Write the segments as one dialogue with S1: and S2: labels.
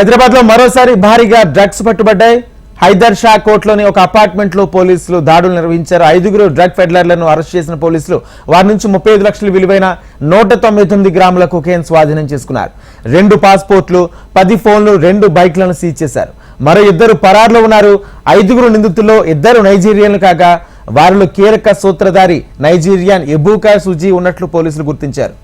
S1: హైదరాబాద్ లో మరోసారి భారీగా డ్రగ్స్ పట్టుబడ్డాయి. హైదర్ షా కోట్లోని ఒక అపార్ట్మెంట్ లో పోలీసులు దాడులు నిర్వహించారు. 5 డ్రగ్ పెడ్లర్లను అరెస్ట్ చేసిన పోలీసులు వారి నుంచి 35 లక్షల విలువైన 199 గ్రాముల కొకైన్ స్వాధీనం చేసుకున్నారు. 2 పాస్పోర్ట్లు, 10 ఫోన్లు, 2 బైక్లను సీజ్ చేశారు. మరో 2 పరారులో ఉన్నారు. 5 నిందితుల్లో 2 నైజీరియన్లు కాగా వారిలో కీలక సూత్రధారి నైజీరియన్ ఎబూకా సుజీ ఉన్నట్లు పోలీసులు గుర్తించారు.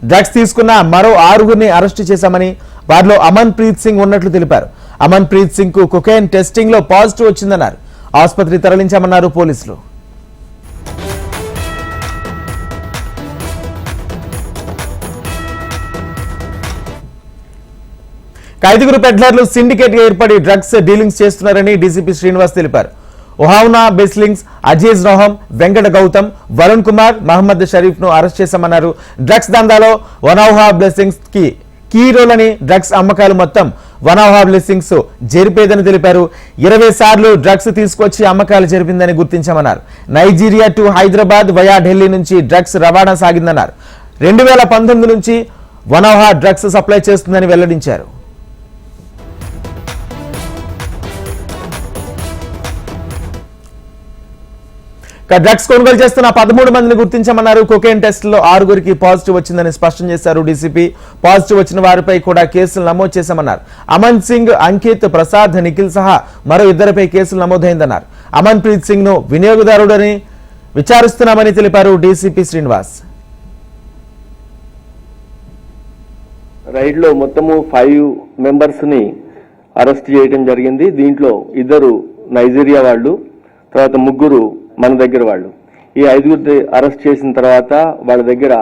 S1: డ్రగ్స్ తీసుకున్న మరో 6 అరెస్టు చేశామని, వారిలో అమన్ ప్రీత్ సింగ్ ఉన్నట్లు తెలిపారు. అమన్ ప్రీత్ సింగ్ కు కొకైన్ టెస్టింగ్ లో పాజిటివ్ వచ్చిందన్నారు. ఆసుపత్రి తరలించామన్నారు పోలీసులు. 5 పెడ్లర్లు సిండికేట్ గా ఏర్పడి డ్రగ్స్ డీలింగ్స్ చేస్తున్నారని డీసీపీ శ్రీనివాస్ తెలిపారు. ఒహావునా బెస్లింగ్స్, అజీజ్ రోహం, వెంకట గౌతమ్, వరుణ్ కుమార్, మహమ్మద్ షరీఫ్ ను అరెస్ట్ చేశామన్నారు. డ్రగ్స్ దందాలో వనౌహా బ్లెస్సింగ్స్ కి కీ రోల్ అని, డ్రగ్స్ అమ్మకాలు మొత్తం వనౌహా బ్లెస్సింగ్స్ జరిపేదని తెలిపారు. 20 సార్లు డ్రగ్స్ తీసుకొచ్చి అమ్మకాలు జరిపిందని గుర్తించామన్నారు. Nigeria to Hyderabad via Delhi నుంచి డ్రగ్స్ రవాణా సాగిందన్నారు. 2019 నుంచి వనౌహా డ్రగ్స్ సప్లై చేస్తుందని వెల్లడించారు. డ్రగ్స్ కొనుగోలు చేస్తున్న 13 మందిని గుర్తించామన్నారు. కొకైన్ టెస్టులో 6 పాజిటివ్ వచ్చిందని స్పష్టం చేశారు డీసీపీ. పాజిటివ్ వచ్చిన వారిపై కూడా కేసులు నమోదు చేశామన్నారు. అమన్ సింగ్, అంకిత్, ప్రసాద్, నిఖిల్ సహా మరో 2 కేసులు నమోదైందన్నారు. అమన్ ప్రీత్ సింగ్ ను వినియోగదారుడని విచారిస్తున్నామని తెలిపారు డీసీపీ శ్రీనివాస్.
S2: రైడ్ లో మొత్తము 5 మెంబర్స్ ని అరెస్ట్ చేయడం జరిగింది. దీంట్లో 2 నైజీరియా వాళ్ళు, తర్వాత 3 మన దగ్గర వాళ్ళు. ఈ 5 అరెస్ట్ చేసిన తర్వాత వాళ్ళ దగ్గర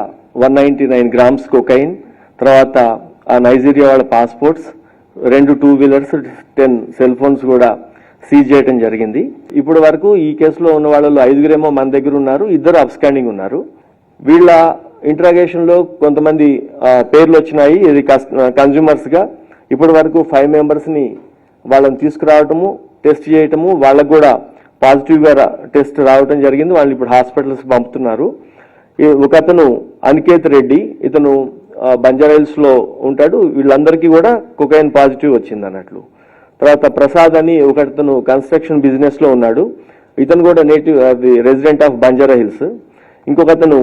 S2: 199 గ్రామ్స్ కొకైన్, తర్వాత ఆ నైజీరియా వాళ్ళ పాస్పోర్ట్స్, 2 2 వీలర్స్, 10 సెల్ ఫోన్స్ కూడా సీజ్ చేయడం జరిగింది. ఇప్పటి వరకు ఈ కేసులో ఉన్న వాళ్ళలో 5 మన దగ్గర ఉన్నారు, 2 అబ్స్కాండింగ్ ఉన్నారు. వీళ్ళ ఇంట్రాగేషన్ లో కొంతమంది పేర్లు వచ్చినాయి. ఇది కన్జ్యూమర్స్ గా ఇప్పటి వరకు 5 మెంబర్స్ ని వాళ్ళని తీసుకురావటము, టెస్ట్ చేయటము, వాళ్ళకు కూడా పాజిటివ్ గా టెస్ట్ రావటం జరిగింది. వాళ్ళు ఇప్పుడు హాస్పిటల్స్ పంపుతున్నారు. ఒకతను అనికేత్ రెడ్డి, ఇతను బంజారాహిల్స్ లో ఉంటాడు. వీళ్ళందరికీ కూడా కొకైన్ పాజిటివ్ వచ్చింది అన్నట్లు. తర్వాత ప్రసాద్ అని ఒకతను కన్స్ట్రక్షన్ బిజినెస్ లో ఉన్నాడు. ఇతను కూడా నేటివ్ రెసిడెంట్ ఆఫ్ బంజారాహిల్స్. ఇంకొకతను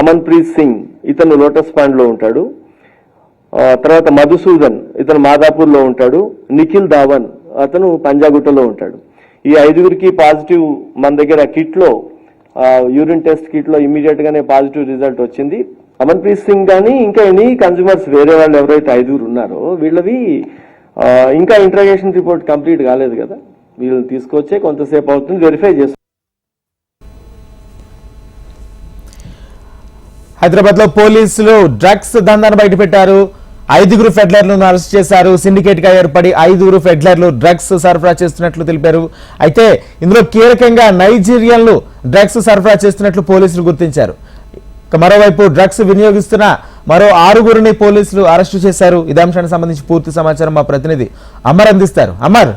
S2: అమన్ ప్రీత్ సింగ్, ఇతను లోటస్ పాండ్ లో ఉంటాడు. తర్వాత మధుసూదన్, ఇతను మాదాపూర్ లో ఉంటాడు. నిఖిల్ ధావన్, అతను పంజాగుట్టలో ఉంటాడు. ఈ 5 పాజిటివ్ మన దగ్గర కిట్ లో, యూరిన్ టెస్ట్ కిట్ లో ఇమీడియట్ గానే పాజిటివ్ రిజల్ట్ వచ్చింది. అమన్ ప్రీత్ సింగ్ కానీ ఇంకా ఎనీ కన్స్యూమర్స్ వేరే వాళ్ళు ఎవరైతే 5 ఉన్నారో వీళ్ళవి ఇంకా ఇంట్రాగేషన్ రిపోర్ట్ కంప్లీట్ కాలేదు కదా, వీళ్ళని తీసుకొచ్చే కొంతసేపు అవుతుంది, వెరిఫై చేస్తారు.
S1: హైదరాబాద్ లో పోలీసులు డ్రగ్స్ దందాను బయటపెట్టారు. 5 ఫెడ్లర్లను అరెస్ట్ చేశారు. సిండికేట్ గా ఏర్పడి 5 ఫెడ్లర్లు డ్రగ్స్ సరఫరా చేస్తున్నట్లు తెలిపారు. అయితే ఇందులో కీలకంగా నైజీరియన్లు డ్రగ్స్ సరఫరా చేస్తున్నట్లు పోలీసులు గుర్తించారు. మరోవైపు డ్రగ్స్ వినియోగిస్తున్న మరో 6 పోలీసులు అరెస్టు చేశారు. ఇదే అంశానికి సంబంధించి పూర్తి సమాచారం మా ప్రతినిధి అమర్ అందిస్తారు. అమర్,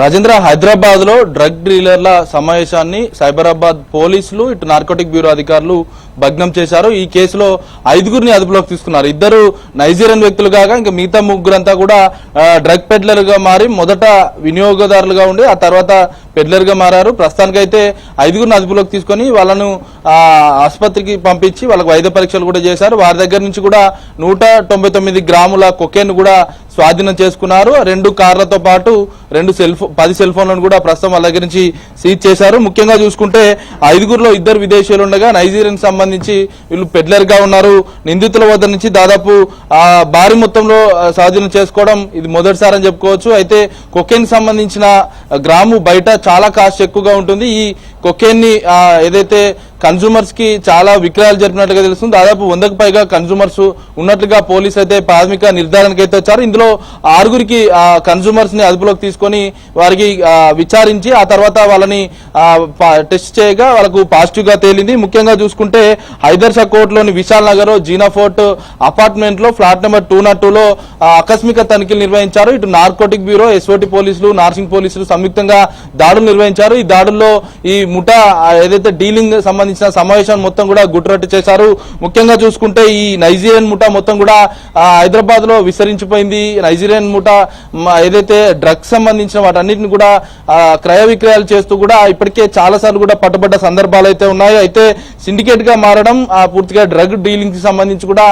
S3: రాజేంద్ర, హైదరాబాద్ లో డ్రగ్ డీలర్ల సమావేశాన్ని సైబరాబాద్ పోలీసులు, ఇటు నార్కోటిక్ బ్యూరో అధికారులు భగ్నం చేశారు. ఈ కేసులో 5 అదుపులోకి తీసుకున్నారు. 2 నైజీరియన్ వ్యక్తులు కాగా ఇంకా మిగతా 3 కూడా డ్రగ్ పెడ్లర్గా మారి మొదట వినియోగదారులుగా ఉండి ఆ తర్వాత పెడ్లర్ గా మారారు. ప్రస్తుతానికైతే 5 అదుపులోకి తీసుకొని వాళ్ళను ఆసుపత్రికి పంపించి వాళ్ళకు వైద్య పరీక్షలు కూడా చేశారు. వారి దగ్గర నుంచి కూడా 199 గ్రాముల కొకైన్ కూడా స్వాధీనం చేసుకున్నారు. 2 కార్లతో పాటు 10 సెల్ ఫోన్లను కూడా ప్రస్తుతం వాళ్ళ దగ్గర నుంచి సీజ్ చేశారు. ముఖ్యంగా చూసుకుంటే 5లో 2 విదేశీయులు ఉండగా నైజీరియన్ సంబంధించి వీళ్ళు పెడ్లర్ గా ఉన్నారు. నిందితుల వద్ద నుంచి దాదాపు భారీ మొత్తంలో స్వాధీనం చేసుకోవడం ఇది మొదటిసారి అని చెప్పుకోవచ్చు. అయితే కొకైన్ సంబంధించిన గ్రాము బయట చాలా కాస్ట్ ఎక్కువగా ఉంటుంది. ఈ కొకైన్ ని ఏదైతే కన్స్యూమర్స్ కి చాలా విక్రయాలు జరిపినట్లుగా తెలుస్తుంది. దాదాపు 100కు పైగా కన్స్యూమర్స్ ఉన్నట్లుగా పోలీసు అయితే ప్రాథమిక నిర్ధారణకు అయితే వచ్చారు. ఇందులో 6 కన్స్యూమర్స్ ని అదుపులోకి తీసుకొని వారికి విచారించి ఆ తర్వాత వాళ్ళని టెస్ట్ చేయగా వాళ్ళకు పాజిటివ్ గా తేలింది. ముఖ్యంగా చూసుకుంటే హైదర్ షా కోర్టులోని విశాల్ నగర్ జీనాఫోర్ట్ అపార్ట్మెంట్ లో ఫ్లాట్ నెంబర్ 202లో ఆకస్మిక తనిఖీలు నిర్వహించారు. ఇటు నార్కోటిక్ బ్యూరో, ఎస్ఓటి పోలీసులు, నార్సింగ్ పోలీసులు సంయుక్తంగా దాడులు నిర్వహించారు. ఈ దాడుల్లో ఈ ముఠా ఏదైతే డీలింగ్ సంబంధించి సంబంధించిన సమావేశాన్ని మొత్తం కూడా గుట్టురట్టు చేశారు. ముఖ్యంగా చూసుకుంటే ఈ నైజీరియన్ ముఠా మొత్తం కూడా హైదరాబాద్ లో విస్తరించిపోయింది. నైజీరియన్ ముఠా ఏదైతే డ్రగ్స్ సంబంధించిన వాటన్నిటిని కూడా క్రయ విక్రయాలు చేస్తూ కూడా ఇప్పటికే చాలా సార్లు కూడా పట్టుబడ్డ సందర్భాలు అయితే ఉన్నాయి. అయితే సిండికేట్ గా మారడం, పూర్తిగా డ్రగ్ డీలింగ్ కి సంబంధించి కూడా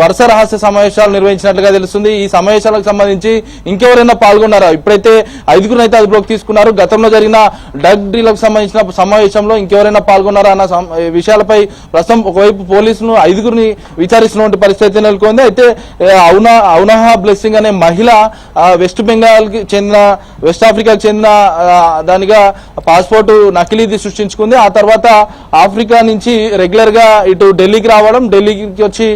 S3: వరుస రహస్య సమావేశాలు నిర్వహించినట్లుగా తెలుస్తుంది. ఈ సమావేశాలకు సంబంధించి ఇంకెవరైనా పాల్గొన్నారా? ఇప్పుడైతే 5గురిని అయితే అదుపులోకి తీసుకున్నారు. గతంలో జరిగిన డ్రగ్ డీలకు సంబంధించిన సమావేశంలో ఇంకెవరైనా పాల్గొన్నారా అన్న విషయాలపై ప్రస్తుతం ఒకవైపు పోలీసులు 5గురిని విచారిస్తున్న పరిస్థితి నెలకొంది. అయితే ఔనహా బ్లెస్సింగ్ అనే మహిళ వెస్ట్ బెంగాల్ కి చెందిన, వెస్ట్ ఆఫ్రికాకి చెందిన దానిగా పాస్పోర్ట్ నకిలీది సృష్టించుకుంది. ఆ తర్వాత ఆఫ్రికా నుంచి రెగ్యులర్ గా ఇటు ఢిల్లీకి రావడం, ఢిల్లీకి వచ్చి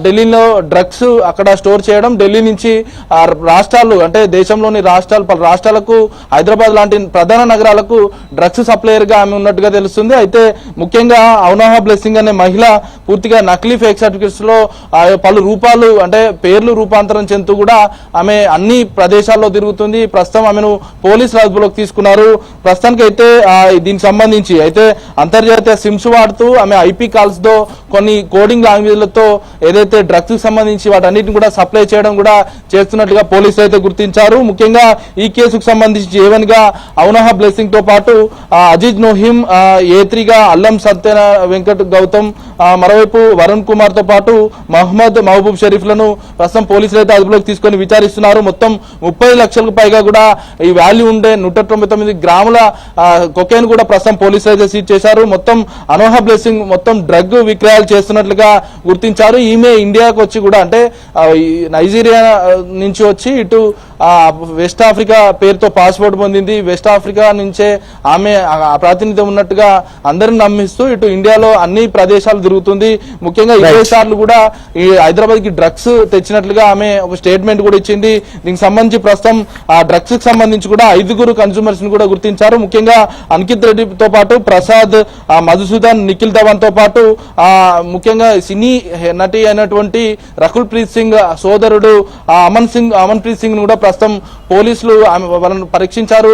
S3: ఢిల్లీలో డ్రగ్స్ అక్కడ స్టోర్ చేయడం, ఢిల్లీ నుంచి రాష్ట్రాలు అంటే దేశంలోని రాష్ట్రాలకు హైదరాబాద్ లాంటి ప్రధాన నగరాలకు డ్రగ్స్ సప్లయర్ గా ఆమె ఉన్నట్టుగా తెలుస్తుంది. అయితే ముఖ్యంగా ఔనహా బ్లెస్సింగ్ అనే మహిళ పూర్తిగా నకిలీ ఫేక్ సర్టిఫికెట్స్ లో పలు రూపాలు అంటే పేర్లు రూపాంతరం చెందుతూ కూడా ఆమె అన్ని ప్రదేశాల్లో తిరుగుతుంది. ప్రస్తుతం ఆమెను పోలీసులు అదుపులోకి తీసుకున్నారు. ప్రస్తుతానికి అయితే దీనికి సంబంధించి అయితే అంతర్జాతీయ సిమ్స్ వాడుతూ ఆమె ఐపీ కాల్స్ తో కొన్ని కోడింగ్ లాంగ్వేజ్లతో ఏదైతే డ్రగ్స్ కి సంబంధించి వాటన్నిటిని కూడా సప్లై చేయడం కూడా చేస్తున్నట్టుగా పోలీసులు అయితే గుర్తించారు. ముఖ్యంగా ఈ కేసుకు సంబంధించి ఏవన్గా ఔనహా బ్లెస్సింగ్ తో పాటు అజిజ్ నోహిం, A3గా అల్లం సత్యన వెంకట్ గౌతమ్, మరోవైపు వరుణ్ కుమార్ తో పాటు మహమ్మద్ మహబూబ్ షరీఫ్లను ప్రస్తుతం పోలీసులు అయితే అదుపులోకి తీసుకొని విచారిస్తున్నారు. మొత్తం 30 లక్షలకు పైగా కూడా ఈ వాల్యూ ఉండే 199 గ్రాముల కొకైన్ కూడా ప్రస్తుతం పోలీసులు అయితే సీజ్ చేశారు. మొత్తం ఔనహా బ్లెస్సింగ్ మొత్తం డ్రగ్ విక్రయాలు చేస్తున్నట్లుగా గుర్తించారు. ఈమె ఇండియాకు వచ్చి కూడా అంటే నైజీరియా నుంచి వచ్చి ఇటు వెస్ట్ ఆఫ్రికా పేరుతో పాస్పోర్ట్ పొందింది. వెస్ట్ ఆఫ్రికా నుంచే ఆమె ప్రాతినిధ్యం ఉన్నట్టుగా అందరిని నమ్మిస్తూ ఇటు ఇండియాలో అన్ని ప్రదేశాలు తిరుగుతుంది. ముఖ్యంగా 20 సార్లు కూడా ఈ హైదరాబాద్ కి డ్రగ్స్ తెచ్చినట్లుగా ఆమె ఒక స్టేట్మెంట్ కూడా ఇచ్చింది. దీనికి సంబంధించి ప్రస్తుతం ఆ డ్రగ్స్ కి సంబంధించి కూడా 5గురు కన్స్యూమర్స్ ని కూడా గుర్తించారు. ముఖ్యంగా అంకిత్ రెడ్డితో పాటు ప్రసాద్, మధుసూదన్, నిఖిల్ ధవన్ తో పాటు ముఖ్యంగా సినీ నటి అయినటువంటి రకుల్ ప్రీత్ సింగ్ సోదరుడు అమన్ ప్రీత్ సింగ్ కూడా ప్రస్తుతం పోలీసులు వాళ్ళని పరీక్షించారు.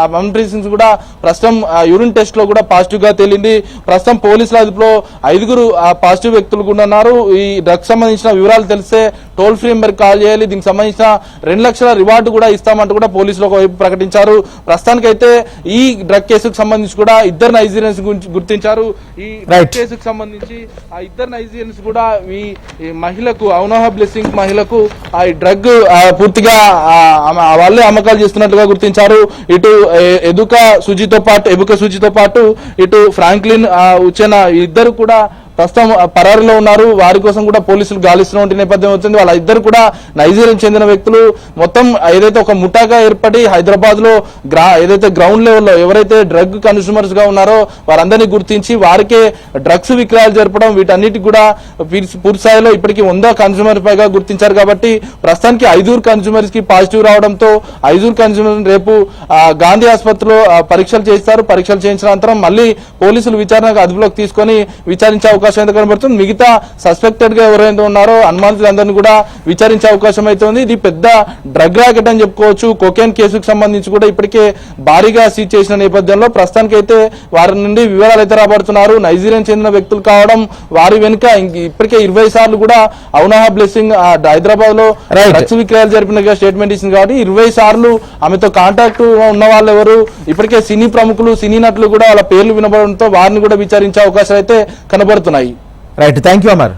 S3: అమన్ ప్రీత్ సింగ్ కూడా ప్రస్తుతం యూరిన్ టెస్ట్ లో కూడా పాజిటివ్ గా తేలింది. ప్రస్తుతం పోలీసుల అదుపులో 5గురు పాజిటివ్ వ్యక్తులు కూడా ఉన్నారు. ఈ డ్రగ్స్ సంబంధించిన వివరాలు తెలిస్తే టోల్ ఫ్రీ నెంబర్ కాల్ చేయాలి. దీనికి సంబంధించిన 2 లక్షల రివార్డు కూడా ఇస్తామంటూ కూడా పోలీసులు ఒకవైపు ప్రకటించారు. ప్రస్తుతానికైతే ఈ డ్రగ్ కేసుకు సంబంధించి కూడా 2 నైజీరియన్స్ గుర్తించారు. ఈ డ్రగ్ కేసుకు సంబంధించి ఆ 2 నైజీరియన్స్ కూడా ఈ మహిళకు ఔనహా బ్లెస్సింగ్ మహిళకు ఆ డ్రగ్ పూర్తిగా వాళ్ళే అమ్మకాలు చేస్తున్నట్లుగా గుర్తించారు. ఇటు ఎబుక సూచితో పాటు ఇటు ఫ్రాంక్లిన్ ఉచెనా ఇద్దరు కూడా ప్రస్తుతం పరారీలో ఉన్నారు. వారి కోసం కూడా పోలీసులు గాలిస్తున్న నేపథ్యం వచ్చింది. వాళ్ళ ఇద్దరు కూడా నైజీరియా చెందిన వ్యక్తులు. మొత్తం ఏదైతే ఒక ముఠాగా ఏర్పడి హైదరాబాద్ లో ఏదైతే గ్రౌండ్ లెవెల్లో ఎవరైతే డ్రగ్ కన్స్యూమర్స్ గా ఉన్నారో వారందరినీ గుర్తించి వారికే డ్రగ్స్ విక్రయాలు జరపడం, వీటన్నిటికి కూడా పూర్తి స్థాయిలో ఇప్పటికీ 100 కన్స్యూమర్ పైగా గుర్తించారు. కాబట్టి ప్రస్తుతానికి 5 కన్స్యూమర్స్ కి పాజిటివ్ రావడంతో 5 కన్స్యూమర్ రేపు గాంధీ ఆసుపత్రిలో పరీక్షలు చేస్తారు. పరీక్షలు చేయించిన అనంతరం మళ్ళీ పోలీసులు విచారణకు అదుపులోకి తీసుకొని విచారించే అవకాశం అయితే కనబడుతుంది. మిగతా సస్పెక్టెడ్ గా ఎవరైతే ఉన్నారో అనుమానితులందరినీ కూడా విచారించే అవకాశం అయితే ఉంది. ఇది పెద్ద డ్రగ్ రాకెట్ అని చెప్పుకోవచ్చు. కొకైన్ కేసుకు సంబంధించి కూడా ఇప్పటికే భారీగా సీజ్ చేసిన నేపథ్యంలో ప్రస్తుతానికి అయితే వారి నుండి వివరాలు అయితే రాబడుతున్నారు. నైజీరియా చెందిన వ్యక్తులు కావడం, వారి వెనుక ఇప్పటికే 20 సార్లు కూడా ఔనహా బ్లెస్సింగ్ హైదరాబాద్ లో డ్రగ్స్ విక్రయాలు జరిపినగా స్టేట్మెంట్ ఇచ్చింది. కాబట్టి 20 సార్లు ఆమెతో కాంటాక్ట్ ఉన్న వాళ్ళు ఎవరు, ఇప్పటికే సినీ ప్రముఖులు, సినీ నటులు కూడా వాళ్ళ పేర్లు వినబడడంతో వారిని కూడా విచారించే అవకాశాలు అయితే కనబడుతున్నాయి.
S1: Right, thank you Amar.